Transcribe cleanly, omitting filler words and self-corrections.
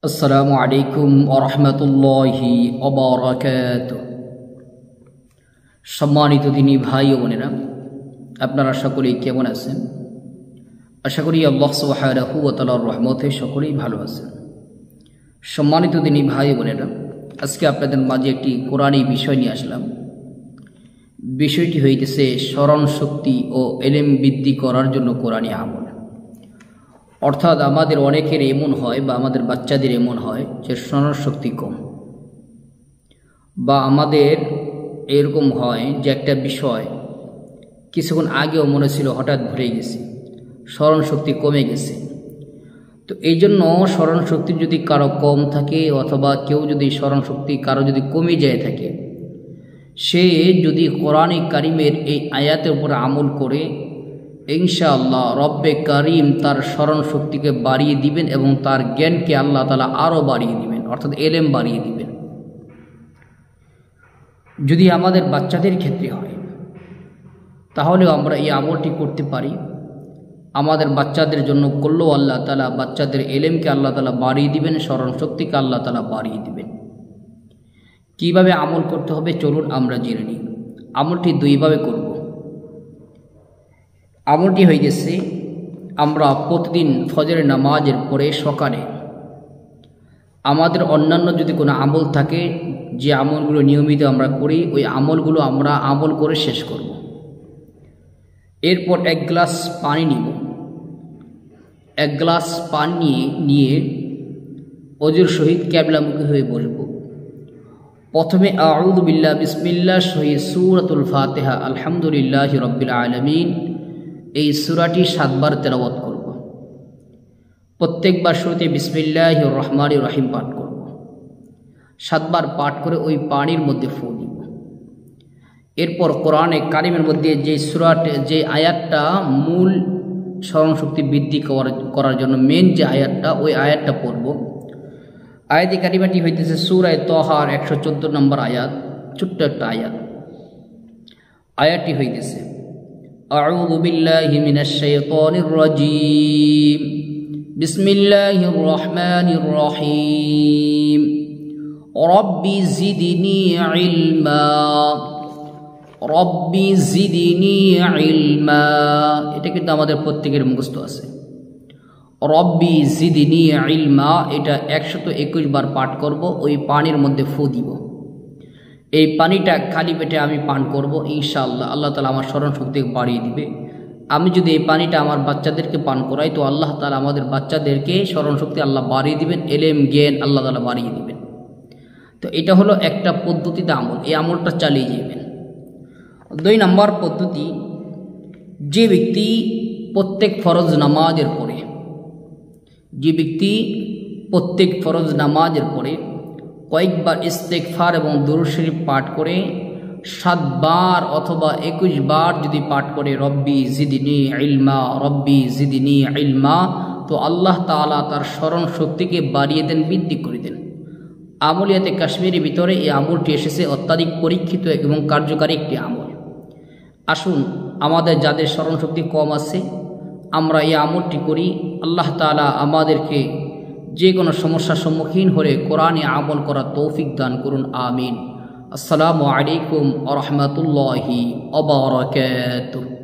আসসালামু আলাইকুম ওয়া রাহমাতুল্লাহি ওয়া বারাকাতুহু। সম্মানিত দিনী ভাই ও বোনেরা, আপনারা সকলেই কেমন আছেন? আশা করি আল্লাহ সুবহানাহু ওয়া তাআলার রহমতে সকলেই ভালো আছেন। সম্মানিত দিনী ভাই ও বোনেরা, আজকে আপনাদের মাঝে একটি কোরআনী বিষয় নিয়ে আসলাম। বিষয়টি হইতেছে স্মরণ শক্তি ও ইলম বৃদ্ধি করার জন্য কোরআনী আমল। অর্থাৎ আমাদের অনেকের এমন হয় বা আমাদের বাচ্চাদের এমন হয় যে স্মরণ শক্তি কম, বা আমাদের এরকম হয় যে একটা বিষয় কিছুক্ষণ আগেও মনে ছিল, হঠাৎ ভুলে গেছি, স্মরণ শক্তি কমে গেছে। তো এই জন্য স্মরণ শক্তি যদি কারো কম থাকে অথবা কেউ যদি স্মরণ শক্তি কারো যদি কমে যায় থাকে, সে যদি কোরআনে কারিমের এই আয়াতের উপর আমল করে, ইনশাআল্লাহ রব্বে কারিম তার স্মরণ শক্তিকে বাড়িয়ে দিবেন এবং তার জ্ঞানকে আল্লাহ তাআলা আরও বাড়িয়ে দিবেন, অর্থাৎ এলেম বাড়িয়ে দিবেন। যদি আমাদের বাচ্চাদের ক্ষেত্রে হয় তাহলেও আমরা এই আমলটি করতে পারি। আমাদের বাচ্চাদের জন্য করলেও আল্লাহ তাআলা বাচ্চাদের এলেমকে আল্লাহ তাআলা বাড়িয়ে দিবেন, স্মরণ শক্তিকে আল্লাহ তাআলা বাড়িয়ে দিবেন। কিভাবে আমল করতে হবে চলুন আমরা জেনে নিই। আমলটি দুইভাবে করব। আমলটি হয়ে গেছে, আমরা প্রতিদিন ফজরের নামাজের পরে সকালে আমাদের অন্যান্য যদি কোনো আমল থাকে, যে আমলগুলো নিয়মিত আমরা করি, ওই আমলগুলো আমরা আমল করে শেষ করব। এরপর এক গ্লাস পানি নিব। এক গ্লাস পানি নিয়ে ওযুর সহিত কিবলামুখী হয়ে বসব। প্রথমে আউযু বিল্লাহ বিসমিল্লাহ সহিত সূরাতুল ফাতিহা আলহামদুলিল্লাহি রাব্বিল আলামিন এই সূরাটি 7 বার তেলাওয়াত করব। প্রত্যেকবার শুরুতে বিসমিল্লাহির রহমানির রহিম পাঠ করব। 7 বার পাঠ করে ওই পানির মধ্যে ফু দিব। এরপর কোরআনে কারিমের মধ্যে যে সূরাটি, যে আয়াতটা মূল স্মরণ শক্তি বৃদ্ধি করার জন্য মেন যে আয়াতটা, ওই আয়াতটা পড়ব। আয়াতে কারিমাটি হইতেছে সূরা তাহার 114 নম্বর আয়াত, ছোট্ট একটা আয়াত। আয়াতটি হইতেছে আউযু বিল্লাহি মিনাশ শাইতানির রাজীম বিসমিল্লাহির রহমানির রহিম রব্বি জিদনি ইলমা রব্বি জিদনি ইলমা। এটা কিন্তু আমাদের প্রত্যেকের মুখস্থ আছে। রব্বি জিদনি ইলমা, এটা 121 বার পাঠ করব। ওই পানির মধ্যে ফু দিব। এই পানিটা খালি পেটে আমি পান করব, ইনশাআল্লাহ আল্লাহ তাআলা আমার স্মরণ শক্তিকে বাড়িয়ে দিবে। আমি যদি এই পানিটা আমার বাচ্চাদেরকে পান করাই, তো আল্লাহ তাআলা আমাদের বাচ্চাদেরকে স্মরণ শক্তি আল্লাহ বাড়িয়ে দিবেন, এলেম জ্ঞান আল্লাহ তাআলা বাড়িয়ে দিবেন। তো এটা হলো একটা পদ্ধতিতে আমল, এই আমলটা চালিয়ে যাবেন। 2 নম্বর পদ্ধতি, যে ব্যক্তি প্রত্যেক ফরজ নামাজের পরে, কয়েকবার ইস্তেগফার এবং দুরূদ শরীফ পাঠ করে 7 বার অথবা 21 বার যদি পাঠ করে রব্বি জিদনি ইলমা রব্বি জিদনি ইলমা, তো আল্লাহ তাআলা তার স্মরণ শক্তিকে বাড়িয়ে দেন, বৃদ্ধি করে দেন। আমলিয়াতে কাশ্মীরের ভিতরে এই আমলটি এসেছে অত্যাধিক পরীক্ষিত এবং কার্যকারী একটি আমল। আসুন, আমাদের যাদের স্মরণ শক্তি কম আছে, আমরা এই আমলটি করি। আল্লাহ তাআলা আমাদেরকে যে কোনো সমস্যার সম্মুখীন হলে কোরআনে আমল করার তৌফিক দান করুন, আমিন। আসসালামু আলাইকুম ওয়া রাহমাতুল্লাহি ওয়া বারাকাতুহু।